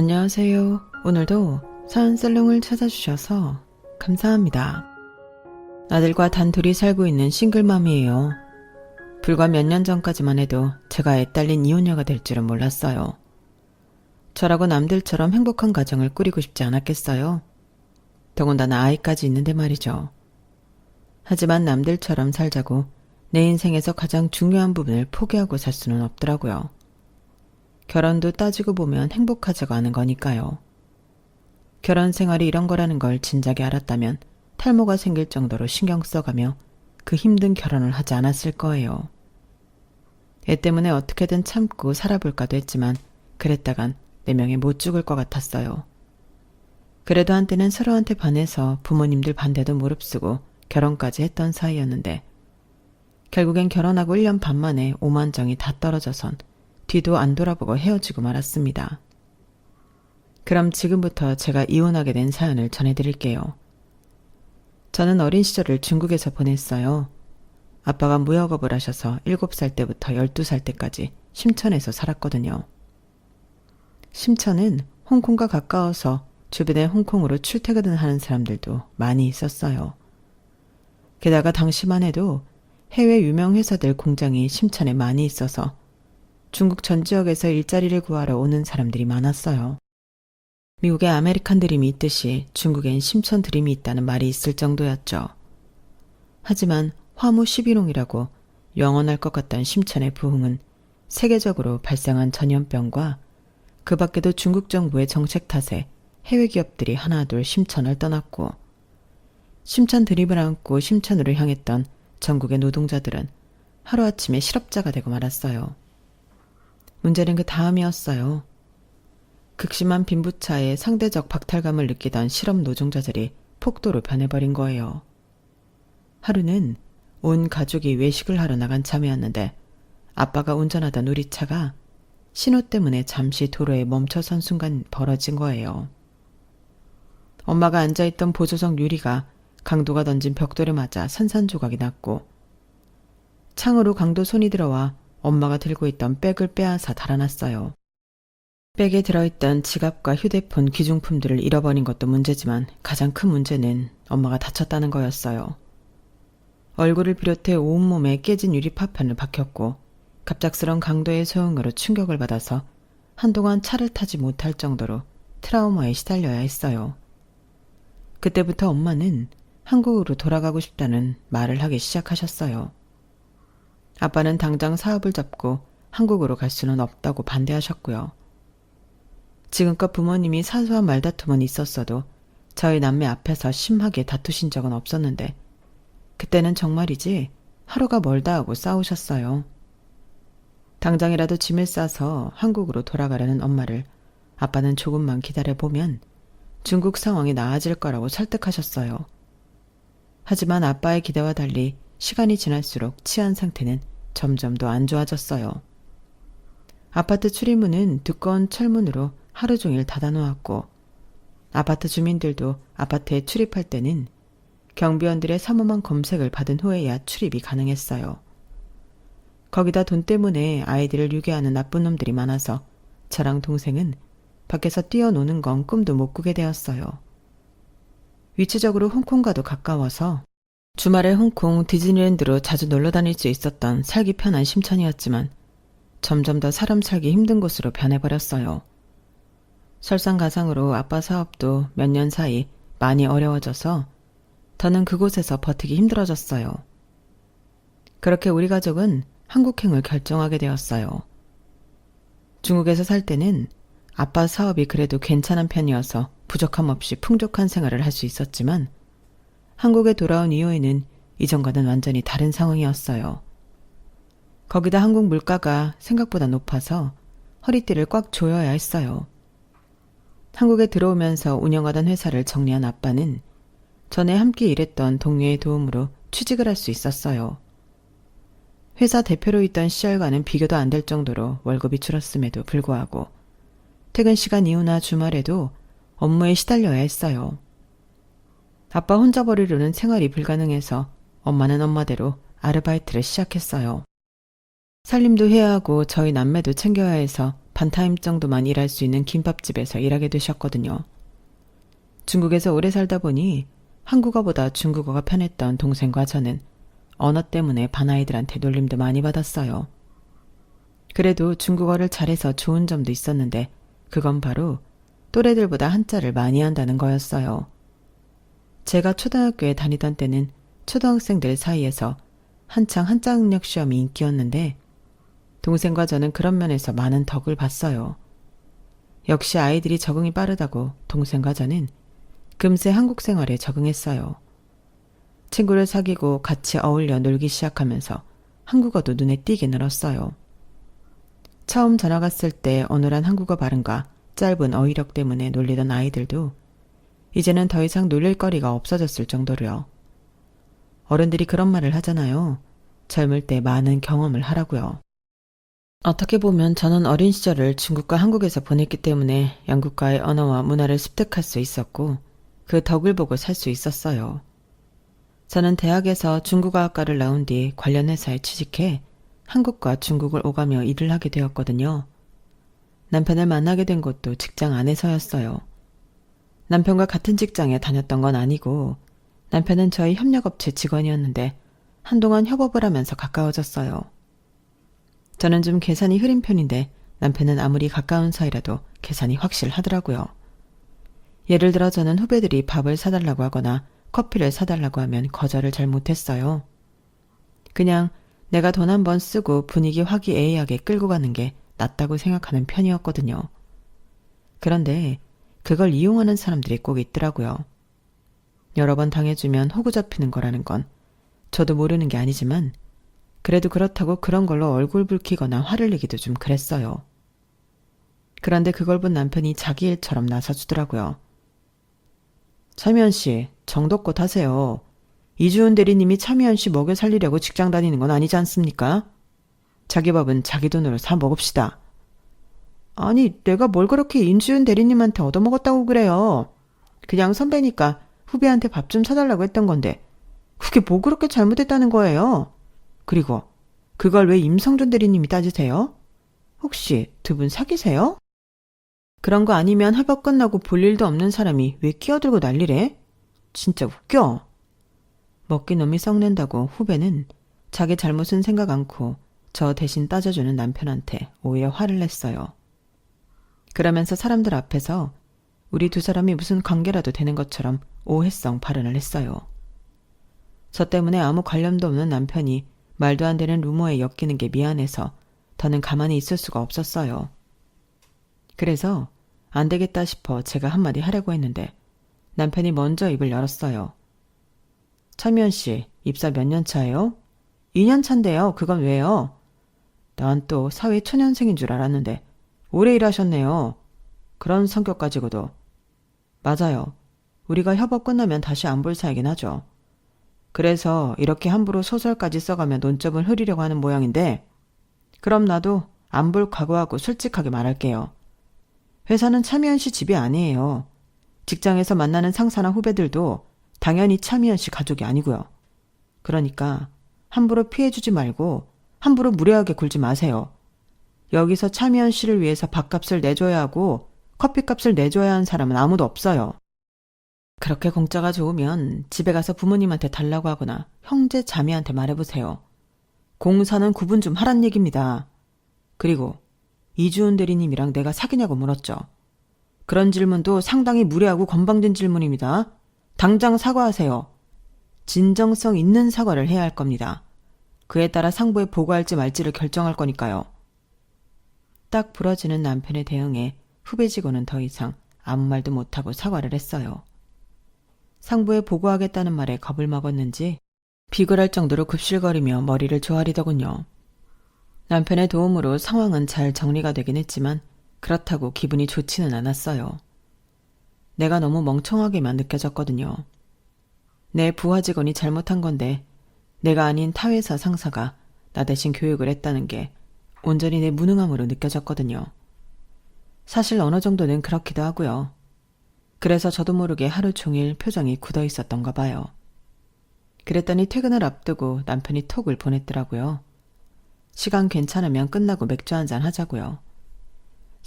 안녕하세요. 오늘도 사연살롱을 찾아주셔서 감사합니다. 아들과 단둘이 살고 있는 싱글맘이에요. 불과 몇 년 전까지만 해도 제가 애딸린 이혼녀가 될 줄은 몰랐어요. 저라고 남들처럼 행복한 가정을 꾸리고 싶지 않았겠어요? 더군다나 아이까지 있는데 말이죠. 하지만 남들처럼 살자고 내 인생에서 가장 중요한 부분을 포기하고 살 수는 없더라고요. 결혼도 따지고 보면 행복하지가 않은 거니까요. 결혼 생활이 이런 거라는 걸 진작에 알았다면 탈모가 생길 정도로 신경 써가며 그 힘든 결혼을 하지 않았을 거예요. 애 때문에 어떻게든 참고 살아볼까도 했지만 그랬다간 내 명에 못 죽을 것 같았어요. 그래도 한때는 서로한테 반해서 부모님들 반대도 무릅쓰고 결혼까지 했던 사이였는데 결국엔 결혼하고 1년 반 만에 오만정이 다 떨어져선 뒤도 안 돌아보고 헤어지고 말았습니다. 그럼 지금부터 제가 이혼하게 된 사연을 전해드릴게요. 저는 어린 시절을 중국에서 보냈어요. 아빠가 무역업을 하셔서 7살 때부터 12살 때까지 심천에서 살았거든요. 심천은 홍콩과 가까워서 주변에 홍콩으로 출퇴근을 하는 사람들도 많이 있었어요. 게다가 당시만 해도 해외 유명 회사들 공장이 심천에 많이 있어서 중국 전 지역에서 일자리를 구하러 오는 사람들이 많았어요. 미국에 아메리칸 드림이 있듯이 중국엔 심천 드림이 있다는 말이 있을 정도였죠. 하지만 화무 11홍이라고 영원할 것 같던 심천의 부흥은 세계적으로 발생한 전염병과 그 밖에도 중국 정부의 정책 탓에 해외 기업들이 하나둘 심천을 떠났고 심천 드림을 안고 심천으로 향했던 전국의 노동자들은 하루아침에 실업자가 되고 말았어요. 문제는 그 다음이었어요. 극심한 빈부차에 상대적 박탈감을 느끼던 실업 노동자들이 폭도로 변해버린 거예요. 하루는 온 가족이 외식을 하러 나간 참이었는데 아빠가 운전하던 우리 차가 신호 때문에 잠시 도로에 멈춰선 순간 벌어진 거예요. 엄마가 앉아있던 보조석 유리가 강도가 던진 벽돌에 맞아 산산조각이 났고 창으로 강도 손이 들어와 엄마가 들고 있던 백을 빼앗아 달아났어요. 백에 들어있던 지갑과 휴대폰 귀중품들을 잃어버린 것도 문제지만 가장 큰 문제는 엄마가 다쳤다는 거였어요. 얼굴을 비롯해 온몸에 깨진 유리 파편을 박혔고 갑작스런 강도의 소용으로 충격을 받아서 한동안 차를 타지 못할 정도로 트라우마에 시달려야 했어요. 그때부터 엄마는 한국으로 돌아가고 싶다는 말을 하기 시작하셨어요. 아빠는 당장 사업을 잡고 한국으로 갈 수는 없다고 반대하셨고요. 지금껏 부모님이 사소한 말다툼은 있었어도 저희 남매 앞에서 심하게 다투신 적은 없었는데 그때는 정말이지 하루가 멀다 하고 싸우셨어요. 당장이라도 짐을 싸서 한국으로 돌아가려는 엄마를 아빠는 조금만 기다려보면 중국 상황이 나아질 거라고 설득하셨어요. 하지만 아빠의 기대와 달리 시간이 지날수록 치안 상태는 점점 더 안 좋아졌어요. 아파트 출입문은 두꺼운 철문으로 하루 종일 닫아놓았고 아파트 주민들도 아파트에 출입할 때는 경비원들의 삼엄한 검색을 받은 후에야 출입이 가능했어요. 거기다 돈 때문에 아이들을 유괴하는 나쁜 놈들이 많아서 저랑 동생은 밖에서 뛰어노는 건 꿈도 못 꾸게 되었어요. 위치적으로 홍콩과도 가까워서 주말에 홍콩 디즈니랜드로 자주 놀러 다닐 수 있었던 살기 편한 심천이었지만 점점 더 사람 살기 힘든 곳으로 변해버렸어요. 설상가상으로 아빠 사업도 몇 년 사이 많이 어려워져서 더는 그곳에서 버티기 힘들어졌어요. 그렇게 우리 가족은 한국행을 결정하게 되었어요. 중국에서 살 때는 아빠 사업이 그래도 괜찮은 편이어서 부족함 없이 풍족한 생활을 할 수 있었지만 한국에 돌아온 이후에는 이전과는 완전히 다른 상황이었어요. 거기다 한국 물가가 생각보다 높아서 허리띠를 꽉 조여야 했어요. 한국에 들어오면서 운영하던 회사를 정리한 아빠는 전에 함께 일했던 동료의 도움으로 취직을 할 수 있었어요. 회사 대표로 있던 시절과는 비교도 안 될 정도로 월급이 줄었음에도 불구하고 퇴근 시간 이후나 주말에도 업무에 시달려야 했어요. 아빠 혼자 벌이려는 생활이 불가능해서 엄마는 엄마대로 아르바이트를 시작했어요. 살림도 해야 하고 저희 남매도 챙겨야 해서 반타임 정도만 일할 수 있는 김밥집에서 일하게 되셨거든요. 중국에서 오래 살다 보니 한국어보다 중국어가 편했던 동생과 저는 언어 때문에 반아이들한테 놀림도 많이 받았어요. 그래도 중국어를 잘해서 좋은 점도 있었는데 그건 바로 또래들보다 한자를 많이 한다는 거였어요. 제가 초등학교에 다니던 때는 초등학생들 사이에서 한창 한자 능력 시험이 인기였는데 동생과 저는 그런 면에서 많은 덕을 봤어요. 역시 아이들이 적응이 빠르다고 동생과 저는 금세 한국 생활에 적응했어요. 친구를 사귀고 같이 어울려 놀기 시작하면서 한국어도 눈에 띄게 늘었어요. 처음 전학 갔을 때 어눌한 한국어 발음과 짧은 어휘력 때문에 놀리던 아이들도 이제는 더 이상 놀릴 거리가 없어졌을 정도로요. 어른들이 그런 말을 하잖아요. 젊을 때 많은 경험을 하라고요. 어떻게 보면 저는 어린 시절을 중국과 한국에서 보냈기 때문에 양국과의 언어와 문화를 습득할 수 있었고 그 덕을 보고 살 수 있었어요. 저는 대학에서 중국어학과를 나온 뒤 관련 회사에 취직해 한국과 중국을 오가며 일을 하게 되었거든요. 남편을 만나게 된 것도 직장 안에서였어요. 남편과 같은 직장에 다녔던 건 아니고 남편은 저희 협력업체 직원이었는데 한동안 협업을 하면서 가까워졌어요. 저는 좀 계산이 흐린 편인데 남편은 아무리 가까운 사이라도 계산이 확실하더라고요. 예를 들어 저는 후배들이 밥을 사달라고 하거나 커피를 사달라고 하면 거절을 잘 못했어요. 그냥 내가 돈 한 번 쓰고 분위기 화기애애하게 끌고 가는 게 낫다고 생각하는 편이었거든요. 그런데 그걸 이용하는 사람들이 꼭 있더라고요. 여러 번 당해주면 호구 잡히는 거라는 건 저도 모르는 게 아니지만 그래도 그렇다고 그런 걸로 얼굴 붉히거나 화를 내기도 좀 그랬어요. 그런데 그걸 본 남편이 자기 일처럼 나서주더라고요. 차미연 씨, 정도껏 하세요. 이주은 대리님이 차미연 씨 먹여 살리려고 직장 다니는 건 아니지 않습니까? 자기 밥은 자기 돈으로 사 먹읍시다. 아니, 내가 뭘 그렇게 인주은 대리님한테 얻어먹었다고 그래요. 그냥 선배니까 후배한테 밥 좀 사달라고 했던 건데 그게 뭐 그렇게 잘못했다는 거예요? 그리고 그걸 왜 임성준 대리님이 따지세요? 혹시 두 분 사귀세요? 그런 거 아니면 협업 끝나고 볼 일도 없는 사람이 왜 끼어들고 난리래? 진짜 웃겨. 먹기 놈이 썩는다고 후배는 자기 잘못은 생각 않고 저 대신 따져주는 남편한테 오히려 화를 냈어요. 그러면서 사람들 앞에서 우리 두 사람이 무슨 관계라도 되는 것처럼 오해성 발언을 했어요. 저 때문에 아무 관련도 없는 남편이 말도 안 되는 루머에 엮이는 게 미안해서 더는 가만히 있을 수가 없었어요. 그래서 안 되겠다 싶어 제가 한마디 하려고 했는데 남편이 먼저 입을 열었어요. 차미연 씨, 입사 몇 년 차예요? 2년 차인데요. 그건 왜요? 난 또 사회 초년생인 줄 알았는데 오래 일하셨네요. 그런 성격 가지고도. 맞아요. 우리가 협업 끝나면 다시 안 볼 사이긴 하죠. 그래서 이렇게 함부로 소설까지 써가며 논점을 흐리려고 하는 모양인데 그럼 나도 안 볼 각오하고 솔직하게 말할게요. 회사는 차미연 씨 집이 아니에요. 직장에서 만나는 상사나 후배들도 당연히 차미연 씨 가족이 아니고요. 그러니까 함부로 피해주지 말고 함부로 무례하게 굴지 마세요. 여기서 차미연 씨를 위해서 밥값을 내줘야 하고 커피값을 내줘야 하는 사람은 아무도 없어요. 그렇게 공짜가 좋으면 집에 가서 부모님한테 달라고 하거나 형제 자매한테 말해보세요. 공사는 구분 좀 하란 얘기입니다. 그리고 이주은 대리님이랑 내가 사귀냐고 물었죠. 그런 질문도 상당히 무례하고 건방진 질문입니다. 당장 사과하세요. 진정성 있는 사과를 해야 할 겁니다. 그에 따라 상부에 보고할지 말지를 결정할 거니까요. 딱 부러지는 남편의 대응에 후배 직원은 더 이상 아무 말도 못하고 사과를 했어요. 상부에 보고하겠다는 말에 겁을 먹었는지 비굴할 정도로 굽실거리며 머리를 조아리더군요. 남편의 도움으로 상황은 잘 정리가 되긴 했지만 그렇다고 기분이 좋지는 않았어요. 내가 너무 멍청하게만 느껴졌거든요. 내 부하 직원이 잘못한 건데 내가 아닌 타회사 상사가 나 대신 교육을 했다는 게 온전히 내 무능함으로 느껴졌거든요. 사실 어느 정도는 그렇기도 하고요. 그래서 저도 모르게 하루 종일 표정이 굳어 있었던가 봐요. 그랬더니 퇴근을 앞두고 남편이 톡을 보냈더라고요. 시간 괜찮으면 끝나고 맥주 한잔 하자고요.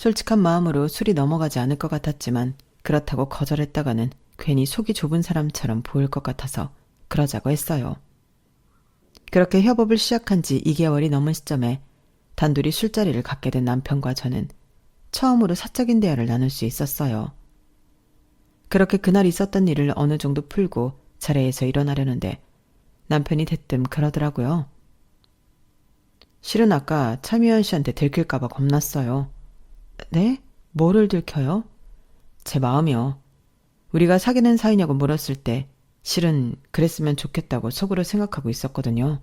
솔직한 마음으로 술이 넘어가지 않을 것 같았지만 그렇다고 거절했다가는 괜히 속이 좁은 사람처럼 보일 것 같아서 그러자고 했어요. 그렇게 협업을 시작한 지 2개월이 넘은 시점에 단둘이 술자리를 갖게 된 남편과 저는 처음으로 사적인 대화를 나눌 수 있었어요. 그렇게 그날 있었던 일을 어느 정도 풀고 자리에서 일어나려는데 남편이 대뜸 그러더라고요. 실은 아까 차미연 씨한테 들킬까봐 겁났어요. 네? 뭐를 들켜요? 제 마음이요. 우리가 사귀는 사이냐고 물었을 때 실은 그랬으면 좋겠다고 속으로 생각하고 있었거든요.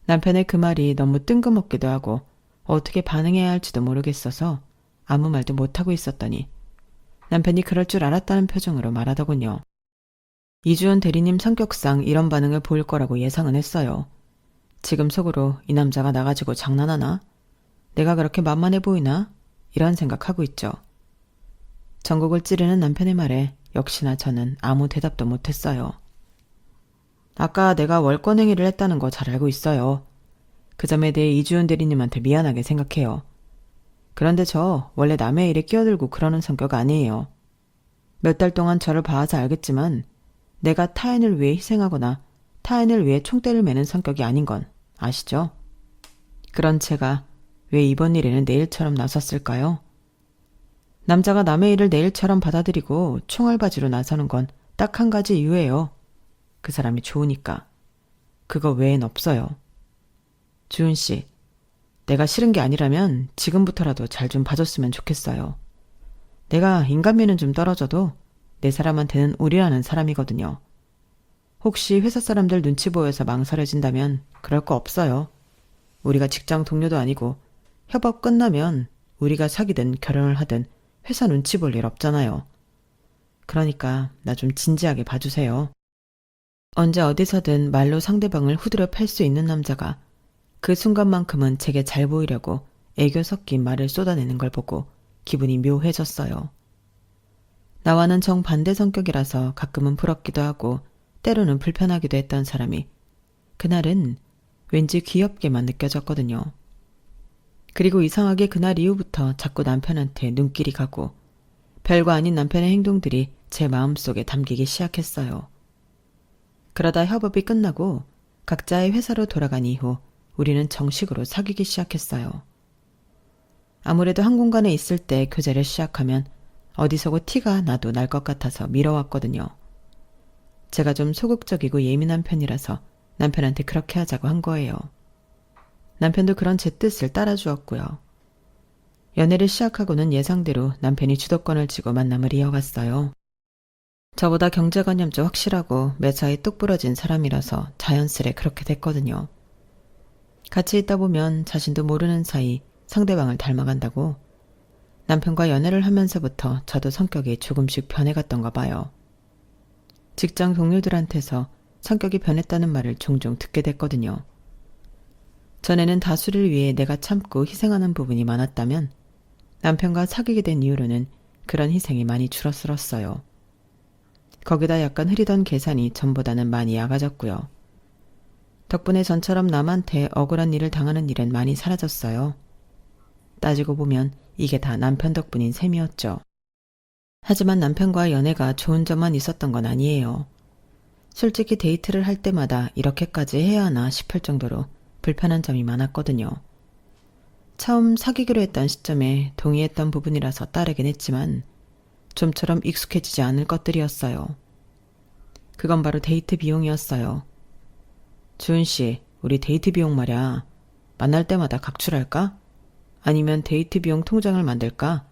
남편의 그 말이 너무 뜬금없기도 하고 어떻게 반응해야 할지도 모르겠어서 아무 말도 못하고 있었더니 남편이 그럴 줄 알았다는 표정으로 말하더군요. 이주연 대리님 성격상 이런 반응을 보일 거라고 예상은 했어요. 지금 속으로 이 남자가 나 가지고 장난하나? 내가 그렇게 만만해 보이나? 이런 생각하고 있죠. 전곡을 찌르는 남편의 말에 역시나 저는 아무 대답도 못했어요. 아까 내가 월권행위를 했다는 거 잘 알고 있어요. 그 점에 대해 이주연 대리님한테 미안하게 생각해요. 그런데 저 원래 남의 일에 끼어들고 그러는 성격 아니에요. 몇 달 동안 저를 봐서 알겠지만 내가 타인을 위해 희생하거나 타인을 위해 총대를 매는 성격이 아닌 건 아시죠? 그런 제가 왜 이번 일에는 내일처럼 나섰을까요? 남자가 남의 일을 내일처럼 받아들이고 총알바지로 나서는 건 딱 한 가지 이유예요. 그 사람이 좋으니까. 그거 외엔 없어요. 주은 씨, 내가 싫은 게 아니라면 지금부터라도 잘 좀 봐줬으면 좋겠어요. 내가 인간미는 좀 떨어져도 내 사람한테는 우리라는 사람이거든요. 혹시 회사 사람들 눈치 보여서 망설여진다면 그럴 거 없어요. 우리가 직장 동료도 아니고 협업 끝나면 우리가 사귀든 결혼을 하든 회사 눈치 볼 일 없잖아요. 그러니까 나 좀 진지하게 봐주세요. 언제 어디서든 말로 상대방을 후드려 팰 수 있는 남자가 그 순간만큼은 제게 잘 보이려고 애교 섞인 말을 쏟아내는 걸 보고 기분이 묘해졌어요. 나와는 정반대 성격이라서 가끔은 부럽기도 하고 때로는 불편하기도 했던 사람이 그날은 왠지 귀엽게만 느껴졌거든요. 그리고 이상하게 그날 이후부터 자꾸 남편한테 눈길이 가고 별거 아닌 남편의 행동들이 제 마음속에 담기기 시작했어요. 그러다 협업이 끝나고 각자의 회사로 돌아간 이후 우리는 정식으로 사귀기 시작했어요. 아무래도 한 공간에 있을 때 교제를 시작하면 어디서고 티가 나도 날 것 같아서 미뤄왔거든요. 제가 좀 소극적이고 예민한 편이라서 남편한테 그렇게 하자고 한 거예요. 남편도 그런 제 뜻을 따라주었고요. 연애를 시작하고는 예상대로 남편이 주도권을 쥐고 만남을 이어갔어요. 저보다 경제관념도 확실하고 매사에 똑 부러진 사람이라서 자연스레 그렇게 됐거든요. 같이 있다 보면 자신도 모르는 사이 상대방을 닮아간다고 남편과 연애를 하면서부터 저도 성격이 조금씩 변해갔던가 봐요. 직장 동료들한테서 성격이 변했다는 말을 종종 듣게 됐거든요. 전에는 다수를 위해 내가 참고 희생하는 부분이 많았다면 남편과 사귀게 된 이후로는 그런 희생이 많이 줄어들었어요. 거기다 약간 흐리던 계산이 전보다는 많이 약아졌고요. 덕분에 전처럼 남한테 억울한 일을 당하는 일은 많이 사라졌어요. 따지고 보면 이게 다 남편 덕분인 셈이었죠. 하지만 남편과 연애가 좋은 점만 있었던 건 아니에요. 솔직히 데이트를 할 때마다 이렇게까지 해야 하나 싶을 정도로 불편한 점이 많았거든요. 처음 사귀기로 했던 시점에 동의했던 부분이라서 따르긴 했지만 좀처럼 익숙해지지 않을 것들이었어요. 그건 바로 데이트 비용이었어요. 주은 씨, 우리 데이트 비용 말야. 만날 때마다 각출할까? 아니면 데이트 비용 통장을 만들까?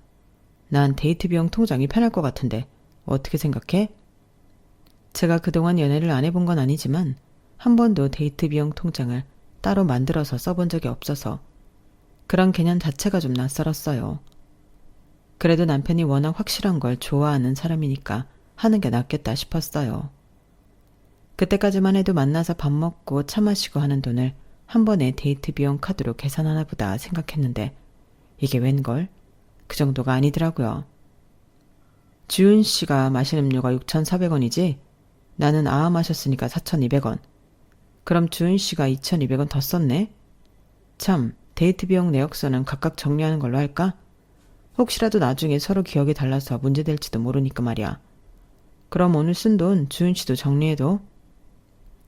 난 데이트 비용 통장이 편할 것 같은데 어떻게 생각해? 제가 그동안 연애를 안 해본 건 아니지만 한 번도 데이트 비용 통장을 따로 만들어서 써본 적이 없어서 그런 개념 자체가 좀 낯설었어요. 그래도 남편이 워낙 확실한 걸 좋아하는 사람이니까 하는 게 낫겠다 싶었어요. 그때까지만 해도 만나서 밥 먹고 차 마시고 하는 돈을 한 번에 데이트 비용 카드로 계산하나 보다 생각했는데 이게 웬걸? 그 정도가 아니더라고요. 주은 씨가 마신 음료가 6,400원이지? 나는 마셨으니까 4,200원. 그럼 주은 씨가 2,200원 더 썼네? 참, 데이트 비용 내역서는 각각 정리하는 걸로 할까? 혹시라도 나중에 서로 기억이 달라서 문제될지도 모르니까 말이야. 그럼 오늘 쓴 돈 주은 씨도 정리해둬.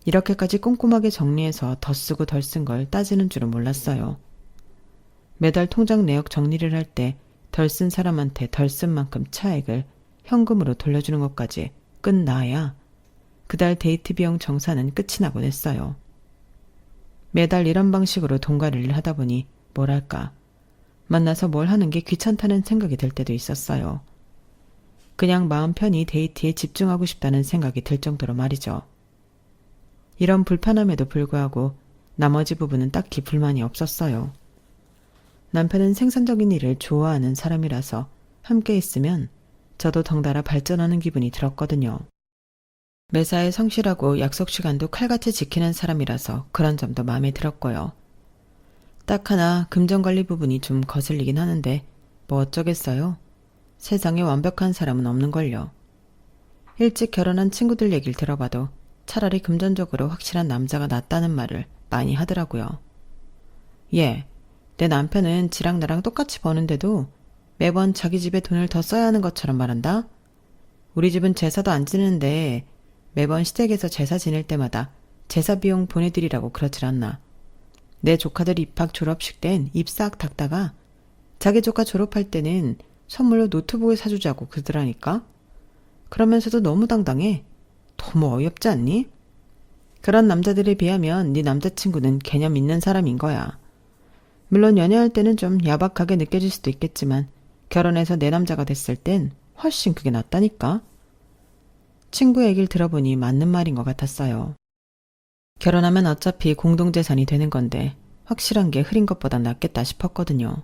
이렇게까지 꼼꼼하게 정리해서 더 쓰고 덜 쓴 걸 따지는 줄은 몰랐어요. 매달 통장 내역 정리를 할 때 덜 쓴 사람한테 덜 쓴 만큼 차액을 현금으로 돌려주는 것까지 끝나야 그달 데이트 비용 정산은 끝이 나곤 했어요. 매달 이런 방식으로 돈가리를 하다 보니 뭐랄까 만나서 뭘 하는 게 귀찮다는 생각이 들 때도 있었어요. 그냥 마음 편히 데이트에 집중하고 싶다는 생각이 들 정도로 말이죠. 이런 불편함에도 불구하고 나머지 부분은 딱히 불만이 없었어요. 남편은 생산적인 일을 좋아하는 사람이라서 함께 있으면 저도 덩달아 발전하는 기분이 들었거든요. 매사에 성실하고 약속 시간도 칼같이 지키는 사람이라서 그런 점도 마음에 들었고요. 딱 하나 금전관리 부분이 좀 거슬리긴 하는데 뭐 어쩌겠어요. 세상에 완벽한 사람은 없는걸요. 일찍 결혼한 친구들 얘기를 들어봐도 차라리 금전적으로 확실한 남자가 낫다는 말을 많이 하더라고요. 예, 내 남편은 지랑 나랑 똑같이 버는데도 매번 자기 집에 돈을 더 써야 하는 것처럼 말한다. 우리 집은 제사도 안 지내는데 매번 시댁에서 제사 지낼 때마다 제사 비용 보내드리라고 그러질 않나. 내 조카들 입학 졸업식 땐 입 싹 닦다가 자기 조카 졸업할 때는 선물로 노트북을 사주자고 그러더라니까. 그러면서도 너무 당당해. 너무 어이없지 않니? 그런 남자들에 비하면 네 남자친구는 개념 있는 사람인 거야. 물론 연애할 때는 좀 야박하게 느껴질 수도 있겠지만 결혼해서 내 남자가 됐을 땐 훨씬 그게 낫다니까. 친구 얘기를 들어보니 맞는 말인 것 같았어요. 결혼하면 어차피 공동재산이 되는 건데 확실한 게 흐린 것보단 낫겠다 싶었거든요.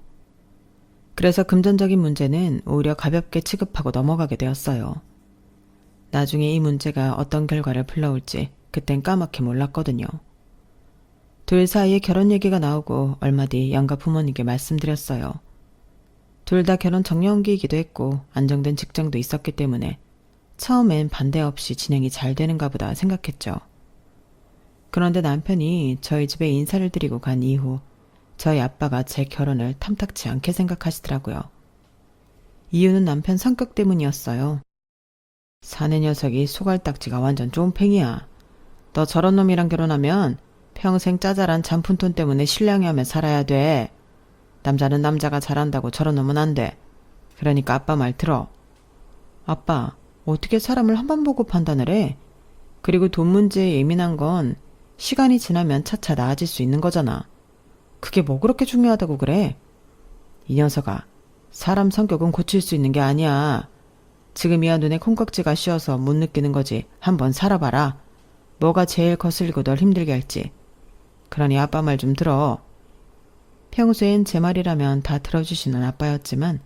그래서 금전적인 문제는 오히려 가볍게 취급하고 넘어가게 되었어요. 나중에 이 문제가 어떤 결과를 불러올지 그땐 까맣게 몰랐거든요. 둘 사이에 결혼 얘기가 나오고 얼마 뒤 양가 부모님께 말씀드렸어요. 둘 다 결혼 정년기이기도 했고 안정된 직장도 있었기 때문에 처음엔 반대 없이 진행이 잘 되는가 보다 생각했죠. 그런데 남편이 저희 집에 인사를 드리고 간 이후 저희 아빠가 제 결혼을 탐탁치 않게 생각하시더라고요. 이유는 남편 성격 때문이었어요. 사내 녀석이 소갈딱지가 완전 쫌팽이야. 너 저런 놈이랑 결혼하면 평생 짜잘한 잔푼돈 때문에 신랑이하며 살아야 돼. 남자는 남자가 잘한다고 저런 놈은 안 돼. 그러니까 아빠 말 들어. 아빠, 어떻게 사람을 한 번 보고 판단을 해? 그리고 돈 문제에 예민한 건 시간이 지나면 차차 나아질 수 있는 거잖아. 그게 뭐 그렇게 중요하다고 그래? 이 녀석아, 사람 성격은 고칠 수 있는 게 아니야. 지금이야 눈에 콩깍지가 씌어서 못 느끼는 거지. 한번 살아봐라. 뭐가 제일 거슬리고 널 힘들게 할지. 그러니 아빠 말 좀 들어. 평소엔 제 말이라면 다 들어주시는 아빠였지만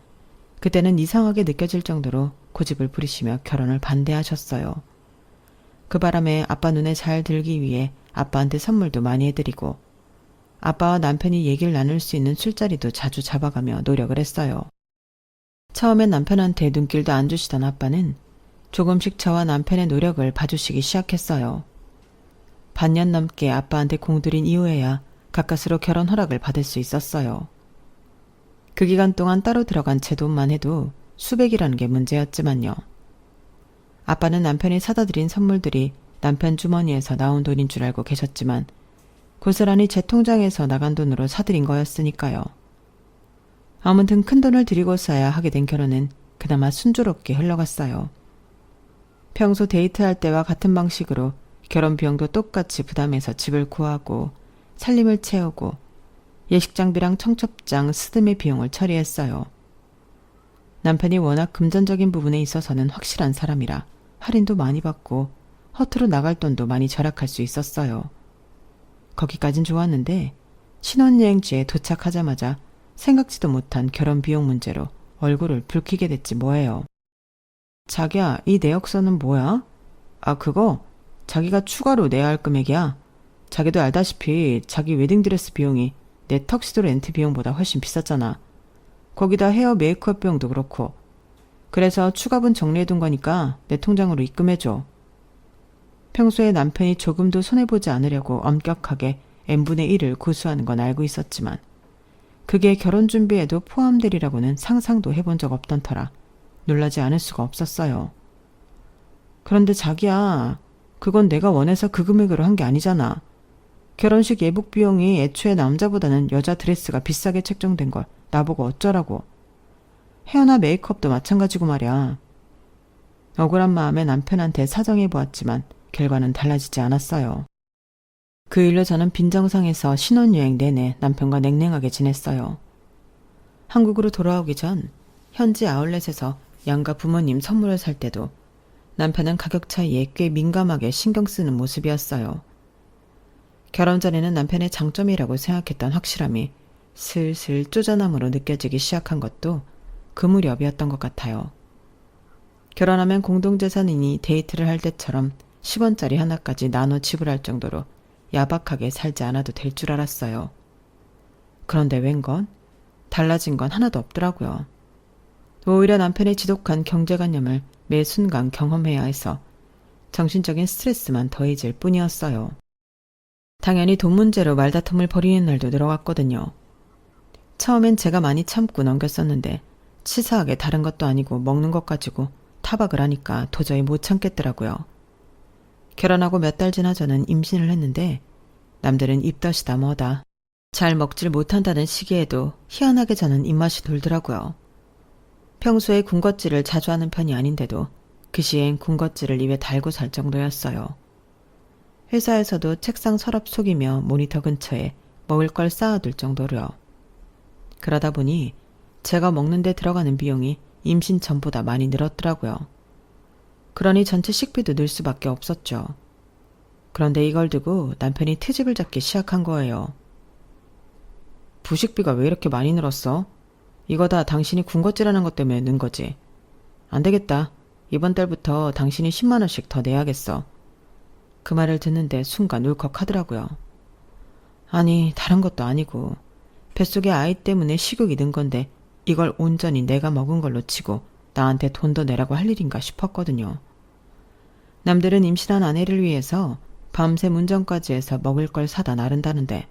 그때는 이상하게 느껴질 정도로 고집을 부리시며 결혼을 반대하셨어요. 그 바람에 아빠 눈에 잘 들기 위해 아빠한테 선물도 많이 해드리고 아빠와 남편이 얘기를 나눌 수 있는 술자리도 자주 잡아가며 노력을 했어요. 처음엔 남편한테 눈길도 안 주시던 아빠는 조금씩 저와 남편의 노력을 봐주시기 시작했어요. 반년 넘게 아빠한테 공들인 이후에야 가까스로 결혼 허락을 받을 수 있었어요. 그 기간 동안 따로 들어간 제 돈만 해도 수백이라는 게 문제였지만요. 아빠는 남편이 사다 드린 선물들이 남편 주머니에서 나온 돈인 줄 알고 계셨지만 고스란히 제 통장에서 나간 돈으로 사드린 거였으니까요. 아무튼 큰 돈을 들이고서야 하게 된 결혼은 그나마 순조롭게 흘러갔어요. 평소 데이트할 때와 같은 방식으로 결혼 비용도 똑같이 부담해서 집을 구하고 살림을 채우고 예식 장비랑 청첩장, 스드메 비용을 처리했어요. 남편이 워낙 금전적인 부분에 있어서는 확실한 사람이라 할인도 많이 받고 허투루 나갈 돈도 많이 절약할 수 있었어요. 거기까진 좋았는데 신혼여행지에 도착하자마자 생각지도 못한 결혼 비용 문제로 얼굴을 붉히게 됐지 뭐예요. 자기야, 이 내역서는 뭐야? 아, 그거 자기가 추가로 내야 할 금액이야. 자기도 알다시피 자기 웨딩드레스 비용이 내 턱시도 렌트 비용보다 훨씬 비쌌잖아. 거기다 헤어 메이크업 비용도 그렇고. 그래서 추가분 정리해둔 거니까 내 통장으로 입금해줘. 평소에 남편이 조금도 손해보지 않으려고 엄격하게 n분의 1을 고수하는 건 알고 있었지만 그게 결혼 준비에도 포함되리라고는 상상도 해본 적 없던 터라 놀라지 않을 수가 없었어요. 그런데 자기야, 그건 내가 원해서 그 금액으로 한 게 아니잖아. 결혼식 예복 비용이 애초에 남자보다는 여자 드레스가 비싸게 책정된 걸 나보고 어쩌라고. 헤어나 메이크업도 마찬가지고 말이야. 억울한 마음에 남편한테 사정해 보았지만 결과는 달라지지 않았어요. 그 일로 저는 빈정상에서 신혼여행 내내 남편과 냉랭하게 지냈어요. 한국으로 돌아오기 전 현지 아울렛에서 양가 부모님 선물을 살 때도 남편은 가격 차이에 꽤 민감하게 신경 쓰는 모습이었어요. 결혼 전에는 남편의 장점이라고 생각했던 확실함이 슬슬 쪼잔함으로 느껴지기 시작한 것도 그 무렵이었던 것 같아요. 결혼하면 공동재산이니 데이트를 할 때처럼 10원짜리 하나까지 나눠 지불할 정도로 야박하게 살지 않아도 될 줄 알았어요. 그런데 웬건 달라진 건 하나도 없더라고요. 오히려 남편의 지독한 경제관념을 매 순간 경험해야 해서 정신적인 스트레스만 더해질 뿐이었어요. 당연히 돈 문제로 말다툼을 벌이는 날도 늘어갔거든요. 처음엔 제가 많이 참고 넘겼었는데 치사하게 다른 것도 아니고 먹는 것 가지고 타박을 하니까 도저히 못 참겠더라고요. 결혼하고 몇 달 지나 저는 임신을 했는데 남들은 입덧이다 뭐다 잘 먹질 못한다는 시기에도 희한하게 저는 입맛이 돌더라고요. 평소에 군것질을 자주 하는 편이 아닌데도 그 시엔 군것질을 입에 달고 살 정도였어요. 회사에서도 책상 서랍 속이며 모니터 근처에 먹을 걸 쌓아둘 정도로요. 그러다 보니 제가 먹는 데 들어가는 비용이 임신 전보다 많이 늘었더라고요. 그러니 전체 식비도 늘 수밖에 없었죠. 그런데 이걸 두고 남편이 트집을 잡기 시작한 거예요. 부식비가 왜 이렇게 많이 늘었어? 이거 다 당신이 군것질하는 것 때문에 는 거지. 안 되겠다. 이번 달부터 당신이 10만 원씩 더 내야겠어. 그 말을 듣는데 순간 울컥하더라고요. 아니, 다른 것도 아니고 뱃속에 아이 때문에 식욕이 는 건데 이걸 온전히 내가 먹은 걸로 치고 나한테 돈 더 내라고 할 일인가 싶었거든요. 남들은 임신한 아내를 위해서 밤새 문전까지 해서 먹을 걸 사다 나른다는데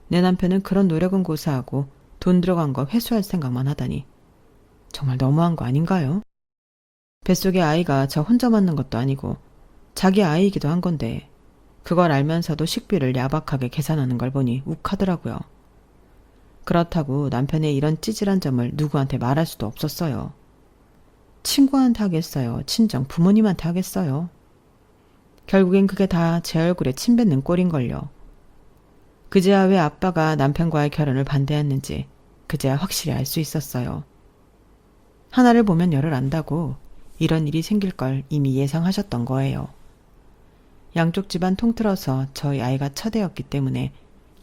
내 남편은 그런 노력은 고사하고 돈 들어간 거 회수할 생각만 하다니 정말 너무한 거 아닌가요? 뱃속에 아이가 저 혼자 맞는 것도 아니고 자기 아이이기도 한 건데 그걸 알면서도 식비를 야박하게 계산하는 걸 보니 욱하더라고요. 그렇다고 남편의 이런 찌질한 점을 누구한테 말할 수도 없었어요. 친구한테 하겠어요? 친정 부모님한테 하겠어요? 결국엔 그게 다 제 얼굴에 침 뱉는 꼴인걸요. 그제야 왜 아빠가 남편과의 결혼을 반대했는지 그제야 확실히 알 수 있었어요. 하나를 보면 열을 안다고 이런 일이 생길 걸 이미 예상하셨던 거예요. 양쪽 집안 통틀어서 저희 아이가 첫애였기 때문에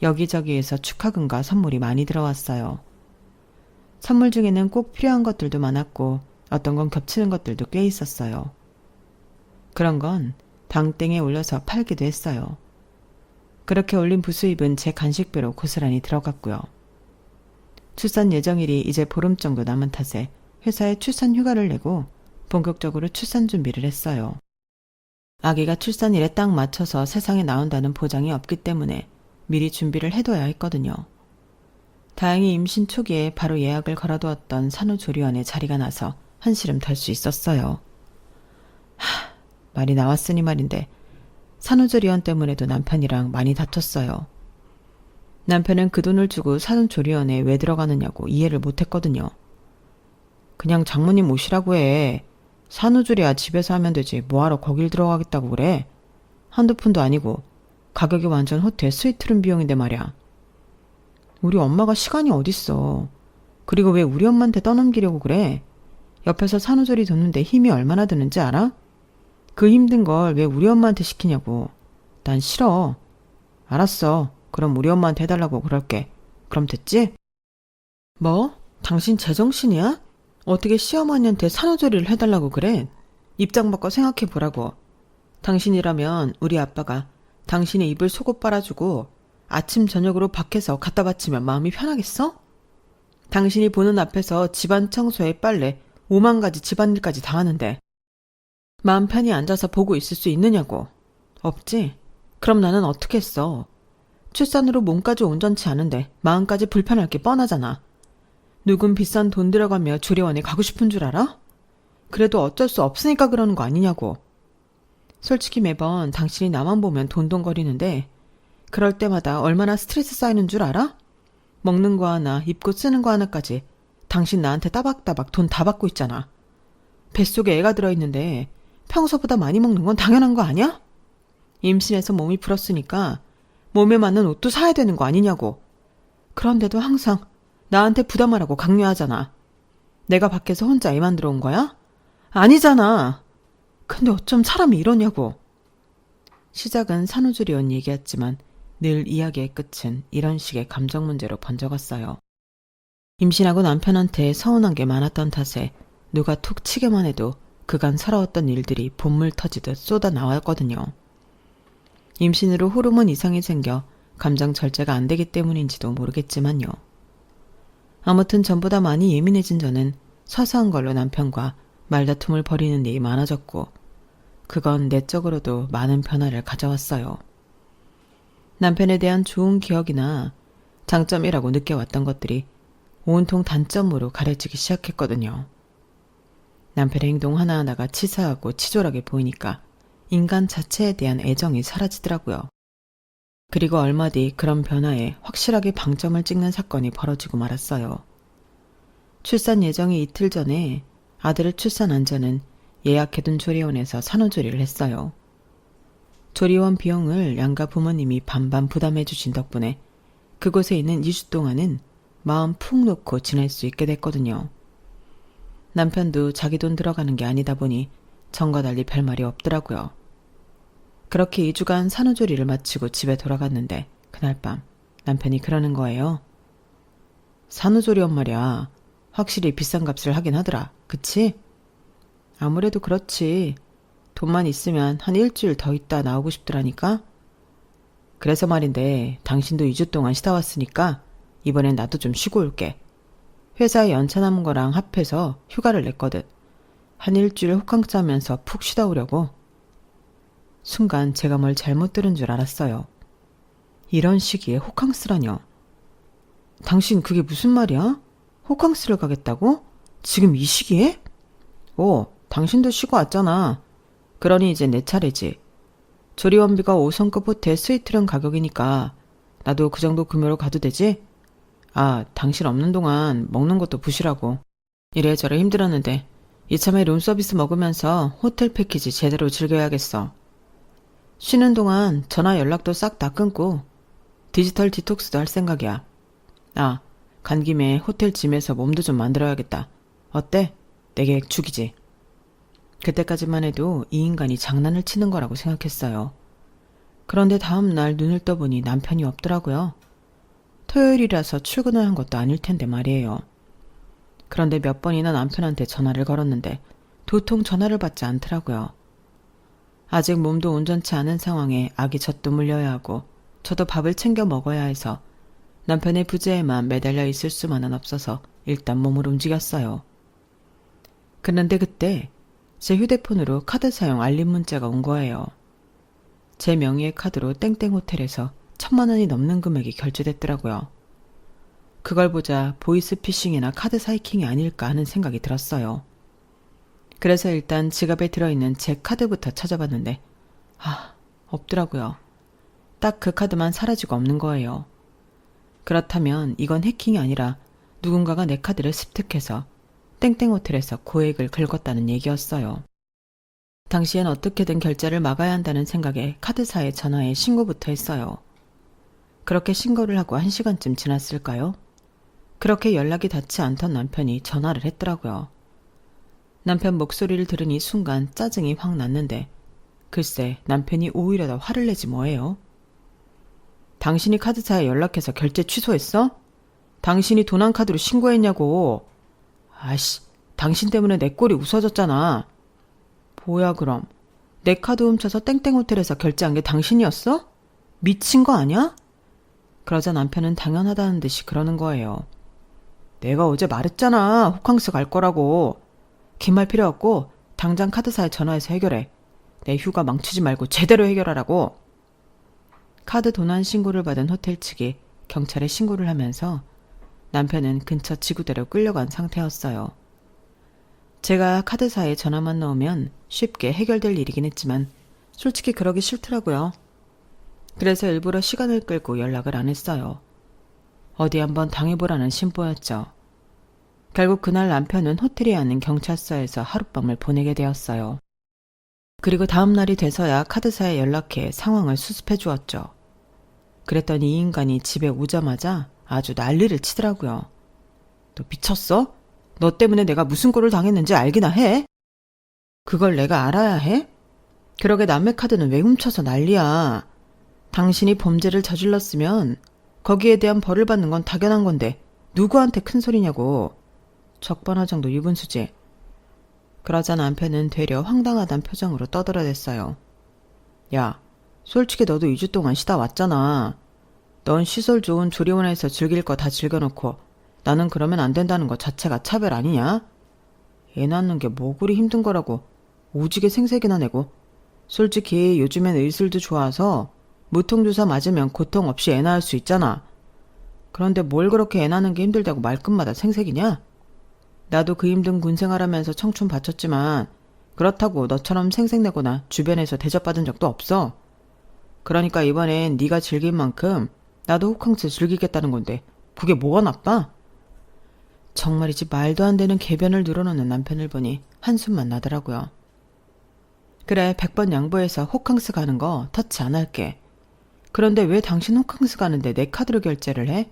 여기저기에서 축하금과 선물이 많이 들어왔어요. 선물 중에는 꼭 필요한 것들도 많았고 어떤 건 겹치는 것들도 꽤 있었어요. 그런 건 당땡에 올려서 팔기도 했어요. 그렇게 올린 부수입은 제 간식비로 고스란히 들어갔고요. 출산 예정일이 이제 보름 정도 남은 탓에 회사에 출산 휴가를 내고 본격적으로 출산 준비를 했어요. 아기가 출산일에 딱 맞춰서 세상에 나온다는 보장이 없기 때문에 미리 준비를 해둬야 했거든요. 다행히 임신 초기에 바로 예약을 걸어두었던 산후조리원에 자리가 나서 한시름 덜 수 있었어요. 말이 나왔으니 말인데 산후조리원 때문에도 남편이랑 많이 다퉜어요. 남편은 그 돈을 주고 산후조리원에 왜 들어가느냐고 이해를 못했거든요. 그냥 장모님 모시라고 해. 산후조리야 집에서 하면 되지 뭐하러 거길 들어가겠다고 그래. 한두 푼도 아니고 가격이 완전 호텔 스위트룸 비용인데 말이야. 우리 엄마가 시간이 어딨어. 그리고 왜 우리 엄마한테 떠넘기려고 그래. 옆에서 산후조리 돕는데 힘이 얼마나 드는지 알아? 그 힘든 걸 왜 우리 엄마한테 시키냐고. 난 싫어. 알았어. 그럼 우리 엄마한테 해달라고 그럴게. 그럼 됐지? 뭐? 당신 제정신이야? 어떻게 시어머니한테 산후조리를 해달라고 그래? 입장 바꿔 생각해보라고. 당신이라면 우리 아빠가 당신의 입을 속옷 빨아주고 아침 저녁으로 밖에서 갖다 바치면 마음이 편하겠어? 당신이 보는 앞에서 집안 청소에 빨래 5만 가지 집안일까지 다 하는데 마음 편히 앉아서 보고 있을 수 있느냐고. 없지? 그럼 나는 어떻게 했어? 출산으로 몸까지 온전치 않은데 마음까지 불편할 게 뻔하잖아. 누군 비싼 돈 들어가며 조리원에 가고 싶은 줄 알아? 그래도 어쩔 수 없으니까 그러는 거 아니냐고. 솔직히 매번 당신이 나만 보면 돈돈거리는데 그럴 때마다 얼마나 스트레스 쌓이는 줄 알아? 먹는 거 하나, 입고 쓰는 거 하나까지 당신 나한테 따박따박 돈 다 받고 있잖아. 뱃속에 애가 들어있는데 평소보다 많이 먹는 건 당연한 거 아니야? 임신해서 몸이 불었으니까 몸에 맞는 옷도 사야 되는 거 아니냐고. 그런데도 항상 나한테 부담하라고 강요하잖아. 내가 밖에서 혼자 애 만들어 온 거야? 아니잖아. 근데 어쩜 사람이 이러냐고. 시작은 산후조리원 얘기였지만 늘 이야기의 끝은 이런 식의 감정 문제로 번져갔어요. 임신하고 남편한테 서운한 게 많았던 탓에 누가 툭 치게만 해도 그간 서러웠던 일들이 본물 터지듯 쏟아 나왔거든요. 임신으로 호르몬 이상이 생겨 감정 절제가 안 되기 때문인지도 모르겠지만요. 아무튼 전보다 많이 예민해진 저는 사소한 걸로 남편과 말다툼을 벌이는 일이 많아졌고 그건 내적으로도 많은 변화를 가져왔어요. 남편에 대한 좋은 기억이나 장점이라고 느껴왔던 것들이 온통 단점으로 가려지기 시작했거든요. 남편의 행동 하나하나가 치사하고 치졸하게 보이니까 인간 자체에 대한 애정이 사라지더라고요. 그리고 얼마 뒤 그런 변화에 확실하게 방점을 찍는 사건이 벌어지고 말았어요. 출산 예정이 이틀 전에 아들을 출산한 저는 예약해둔 조리원에서 산후조리를 했어요. 조리원 비용을 양가 부모님이 반반 부담해 주신 덕분에 그곳에 있는 2주 동안은 마음 푹 놓고 지낼 수 있게 됐거든요. 남편도 자기 돈 들어가는 게 아니다 보니 전과 달리 별말이 없더라고요. 그렇게 2주간 산후조리를 마치고 집에 돌아갔는데 그날 밤 남편이 그러는 거예요. 산후조리원 말이야. 확실히 비싼 값을 하긴 하더라. 그치? 아무래도 그렇지. 돈만 있으면 한 일주일 더 있다 나오고 싶더라니까. 그래서 말인데 당신도 2주 동안 쉬다 왔으니까 이번엔 나도 좀 쉬고 올게. 회사에 연차 남은 거랑 합해서 휴가를 냈거든. 한 일주일 호캉스 하면서 푹 쉬다 오려고. 순간 제가 뭘 잘못 들은 줄 알았어요. 이런 시기에 호캉스라뇨. 당신 그게 무슨 말이야? 호캉스를 가겠다고? 지금 이 시기에? 오, 당신도 쉬고 왔잖아. 그러니 이제 내 차례지. 조리원비가 5성급 호텔 스위트룸 가격이니까 나도 그 정도 금요로 가도 되지? 아, 당신 없는 동안 먹는 것도 부시라고. 이래저래 힘들었는데 이참에 룸서비스 먹으면서 호텔 패키지 제대로 즐겨야겠어. 쉬는 동안 전화 연락도 싹 다 끊고 디지털 디톡스도 할 생각이야. 아, 간 김에 호텔 짐에서 몸도 좀 만들어야겠다. 어때? 내 계획 죽이지. 그때까지만 해도 이 인간이 장난을 치는 거라고 생각했어요. 그런데 다음 날 눈을 떠보니 남편이 없더라고요. 토요일이라서 출근을 한 것도 아닐 텐데 말이에요. 그런데 몇 번이나 남편한테 전화를 걸었는데 도통 전화를 받지 않더라고요. 아직 몸도 온전치 않은 상황에 아기 젖도 물려야 하고 저도 밥을 챙겨 먹어야 해서 남편의 부재에만 매달려 있을 수만은 없어서 일단 몸을 움직였어요. 그런데 그때 제 휴대폰으로 카드 사용 알림 문자가 온 거예요. 제 명의의 카드로 땡땡 호텔에서 1,000만 원이 넘는 금액이 결제됐더라고요. 그걸 보자 보이스피싱이나 카드 사이킹이 아닐까 하는 생각이 들었어요. 그래서 일단 지갑에 들어있는 제 카드부터 찾아봤는데 없더라고요. 딱 그 카드만 사라지고 없는 거예요. 그렇다면 이건 해킹이 아니라 누군가가 내 카드를 습득해서 땡땡 호텔에서 고액을 긁었다는 얘기였어요. 당시엔 어떻게든 결제를 막아야 한다는 생각에 카드사에 전화해 신고부터 했어요. 그렇게 신고를 하고 1시간쯤 지났을까요? 그렇게 연락이 닿지 않던 남편이 전화를 했더라고요. 남편 목소리를 들으니 순간 짜증이 확 났는데 글쎄 남편이 오히려 더 화를 내지 뭐예요. 당신이 카드사에 연락해서 결제 취소했어? 당신이 돈 한 카드로 신고했냐고. 아이씨, 당신 때문에 내 꼴이 웃어졌잖아. 뭐야 그럼. 내 카드 훔쳐서 땡땡 호텔에서 결제한 게 당신이었어? 미친 거 아니야? 그러자 남편은 당연하다는 듯이 그러는 거예요. 내가 어제 말했잖아. 호캉스 갈 거라고. 긴 말 필요 없고 당장 카드사에 전화해서 해결해. 내 휴가 망치지 말고 제대로 해결하라고. 카드 도난 신고를 받은 호텔 측이 경찰에 신고를 하면서 남편은 근처 지구대로 끌려간 상태였어요. 제가 카드사에 전화만 넣으면 쉽게 해결될 일이긴 했지만 솔직히 그러기 싫더라고요. 그래서 일부러 시간을 끌고 연락을 안 했어요. 어디 한번 당해보라는 심보였죠. 결국 그날 남편은 호텔에 있는 경찰서에서 하룻밤을 보내게 되었어요. 그리고 다음 날이 돼서야 카드사에 연락해 상황을 수습해 주었죠. 그랬더니 이 인간이 집에 오자마자 아주 난리를 치더라고요. 너 미쳤어? 너 때문에 내가 무슨 꼴을 당했는지 알기나 해? 그걸 내가 알아야 해? 그러게 남의 카드는 왜 훔쳐서 난리야. 당신이 범죄를 저질렀으면 거기에 대한 벌을 받는 건 당연한 건데 누구한테 큰 소리냐고. 적반하장도 유분수지. 그러자 남편은 되려 황당하단 표정으로 떠들어댔어요. 야, 솔직히 너도 2주 동안 쉬다 왔잖아. 넌 시설 좋은 조리원에서 즐길 거 다 즐겨놓고 나는 그러면 안 된다는 것 자체가 차별 아니냐? 애 낳는 게 뭐 그리 힘든 거라고 오지게 생색이나 내고. 솔직히 요즘엔 의술도 좋아서 무통주사 맞으면 고통 없이 애 낳을 수 있잖아. 그런데 뭘 그렇게 애 낳는 게 힘들다고 말끝마다 생색이냐? 나도 그 힘든 군생활하면서 청춘 바쳤지만 그렇다고 너처럼 생색내거나 주변에서 대접받은 적도 없어. 그러니까 이번엔 네가 즐긴 만큼 나도 호캉스 즐기겠다는 건데 그게 뭐가 나빠? 정말이지 말도 안 되는 궤변을 늘어놓는 남편을 보니 한숨만 나더라고요. 그래, 100번 양보해서 호캉스 가는 거 터치 안 할게. 그런데 왜 당신 호캉스 가는데 내 카드로 결제를 해?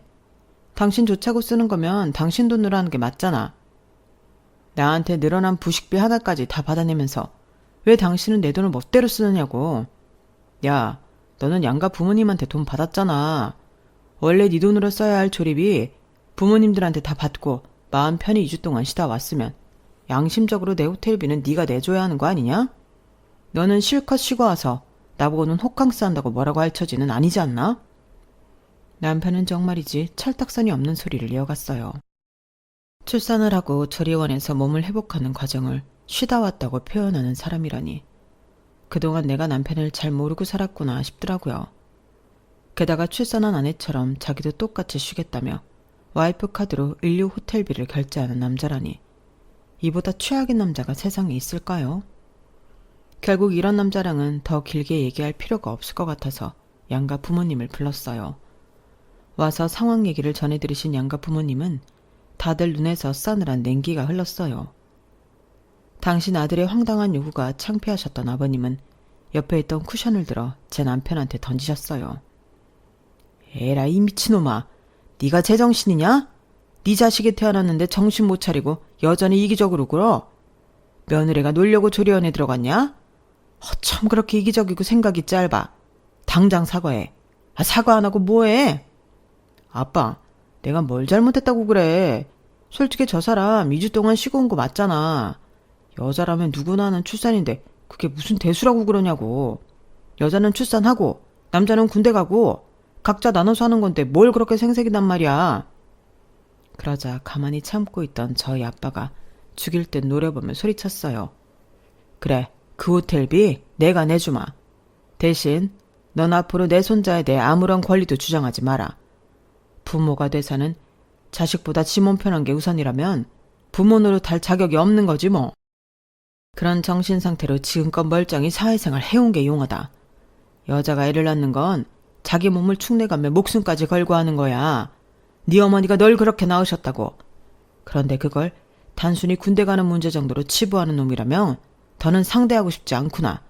당신 좋자고 쓰는 거면 당신 돈으로 하는 게 맞잖아. 나한테 늘어난 부식비 하나까지 다 받아내면서 왜 당신은 내 돈을 멋대로 쓰느냐고. 야, 너는 양가 부모님한테 돈 받았잖아. 원래 네 돈으로 써야 할 조립이 부모님들한테 다 받고 마음 편히 2주 동안 쉬다 왔으면 양심적으로 내 호텔비는 네가 내줘야 하는 거 아니냐? 너는 실컷 쉬고 와서 나보고는 호캉스 한다고 뭐라고 할 처지는 아니지 않나? 남편은 정말이지 철딱선이 없는 소리를 이어갔어요. 출산을 하고 조리원에서 몸을 회복하는 과정을 쉬다 왔다고 표현하는 사람이라니. 그동안 내가 남편을 잘 모르고 살았구나 싶더라고요. 게다가 출산한 아내처럼 자기도 똑같이 쉬겠다며 와이프 카드로 인류 호텔비를 결제하는 남자라니. 이보다 최악인 남자가 세상에 있을까요? 결국 이런 남자랑은 더 길게 얘기할 필요가 없을 것 같아서 양가 부모님을 불렀어요. 와서 상황 얘기를 전해들으신 양가 부모님은 다들 눈에서 싸늘한 냉기가 흘렀어요. 당신 아들의 황당한 요구가 창피하셨던 아버님은 옆에 있던 쿠션을 들어 제 남편한테 던지셨어요. 에라 이 미친놈아, 네가 제정신이냐? 네 자식이 태어났는데 정신 못 차리고 여전히 이기적으로 굴어? 며느리가 놀려고 조리원에 들어갔냐? 어쩜 그렇게 이기적이고 생각이 짧아. 당장 사과해. 사과 안 하고 뭐해? 아빠, 내가 뭘 잘못했다고 그래. 솔직히 저 사람 2주 동안 쉬고 온 거 맞잖아. 여자라면 누구나 하는 출산인데 그게 무슨 대수라고 그러냐고. 여자는 출산하고 남자는 군대 가고 각자 나눠서 하는 건데 뭘 그렇게 생색이 난 말이야. 그러자 가만히 참고 있던 저희 아빠가 죽일 듯 노려보며 소리쳤어요. 그래, 그 호텔비 내가 내주마. 대신 넌 앞으로 내 손자에 대해 아무런 권리도 주장하지 마라. 부모가 돼서는 자식보다 지 몸 편한 게 우선이라면 부모 노릇할 자격이 없는 거지 뭐. 그런 정신 상태로 지금껏 멀쩡히 사회생활 해온 게 용하다. 여자가 애를 낳는 건 자기 몸을 축내가며 목숨까지 걸고 하는 거야. 네 어머니가 널 그렇게 낳으셨다고. 그런데 그걸 단순히 군대 가는 문제 정도로 치부하는 놈이라면 더는 상대하고 싶지 않구나.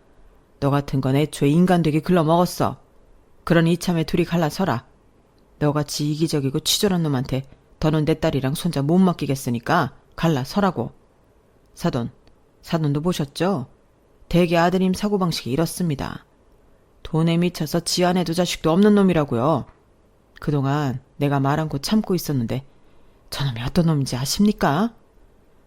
너 같은 건 애초에 인간 되게 글러먹었어. 그러니 이참에 둘이 갈라서라. 너같이 이기적이고 치졸한 놈한테 더는 내 딸이랑 손자 못 맡기겠으니까 갈라서라고. 사돈도 보셨죠? 대개 아드님 사고방식이 이렇습니다. 돈에 미쳐서 지 아내도 자식도 없는 놈이라고요. 그동안 내가 말 않고 참고 있었는데 저놈이 어떤 놈인지 아십니까?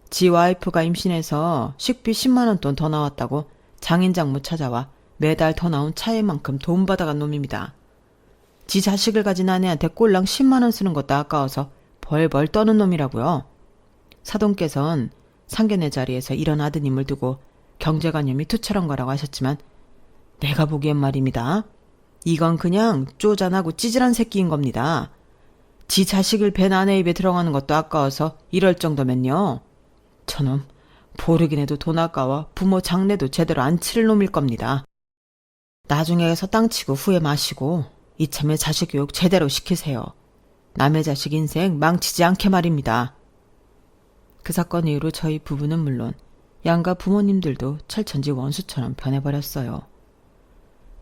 지 와이프가 임신해서 식비 10만 원 돈 더 나왔다고 장인장모 찾아와 매달 더 나온 차에만큼 돈 받아간 놈입니다. 지 자식을 가진 아내한테 꼴랑 10만 원 쓰는 것도 아까워서 벌벌 떠는 놈이라고요. 사돈께선 상견례 자리에서 이런 아드님을 두고 경제관념이 투철한 거라고 하셨지만 내가 보기엔 말입니다. 이건 그냥 쪼잔하고 찌질한 새끼인 겁니다. 지 자식을 벤 아내 입에 들어가는 것도 아까워서 이럴 정도면요. 저놈 보르긴 해도 돈 아까워 부모 장례도 제대로 안 치를 놈일 겁니다. 나중에서 땅치고 후회 마시고 이참에 자식 교육 제대로 시키세요. 남의 자식 인생 망치지 않게 말입니다. 그 사건 이후로 저희 부부는 물론 양가 부모님들도 철천지 원수처럼 변해버렸어요.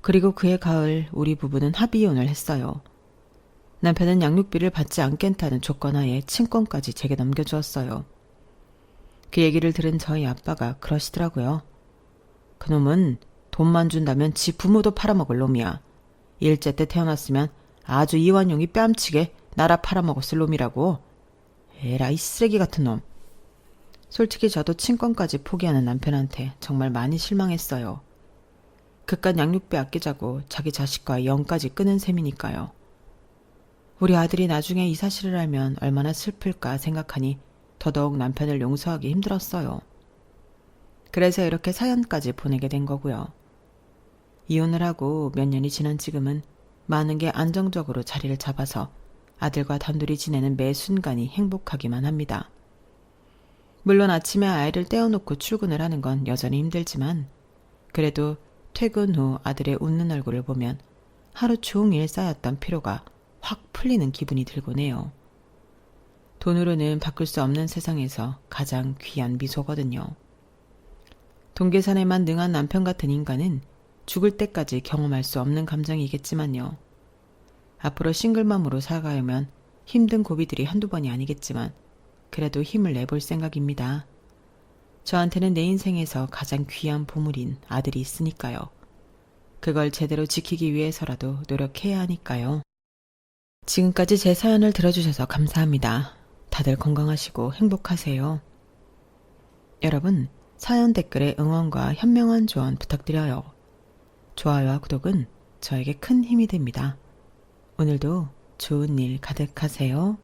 그리고 그해 가을 우리 부부는 합의이혼을 했어요. 남편은 양육비를 받지 않겠다는 조건하에 친권까지 제게 넘겨주었어요. 그 얘기를 들은 저희 아빠가 그러시더라고요. 그놈은 돈만 준다면 지 부모도 팔아먹을 놈이야. 일제 때 태어났으면 아주 이완용이 뺨치게 나라 팔아먹었을 놈이라고. 에라 이 쓰레기 같은 놈. 솔직히 저도 친권까지 포기하는 남편한테 정말 많이 실망했어요. 그깟 양육비 아끼자고 자기 자식과 영까지 끊은 셈이니까요. 우리 아들이 나중에 이 사실을 알면 얼마나 슬플까 생각하니 더더욱 남편을 용서하기 힘들었어요. 그래서 이렇게 사연까지 보내게 된 거고요. 이혼을 하고 몇 년이 지난 지금은 많은 게 안정적으로 자리를 잡아서 아들과 단둘이 지내는 매 순간이 행복하기만 합니다. 물론 아침에 아이를 떼어놓고 출근을 하는 건 여전히 힘들지만 그래도 퇴근 후 아들의 웃는 얼굴을 보면 하루 종일 쌓였던 피로가 확 풀리는 기분이 들곤 해요. 돈으로는 바꿀 수 없는 세상에서 가장 귀한 미소거든요. 동계산에만 능한 남편 같은 인간은 죽을 때까지 경험할 수 없는 감정이겠지만요. 앞으로 싱글맘으로 살아가려면 힘든 고비들이 한두 번이 아니겠지만 그래도 힘을 내볼 생각입니다. 저한테는 내 인생에서 가장 귀한 보물인 아들이 있으니까요. 그걸 제대로 지키기 위해서라도 노력해야 하니까요. 지금까지 제 사연을 들어주셔서 감사합니다. 다들 건강하시고 행복하세요. 여러분, 사연 댓글에 응원과 현명한 조언 부탁드려요. 좋아요와 구독은 저에게 큰 힘이 됩니다. 오늘도 좋은 일 가득하세요.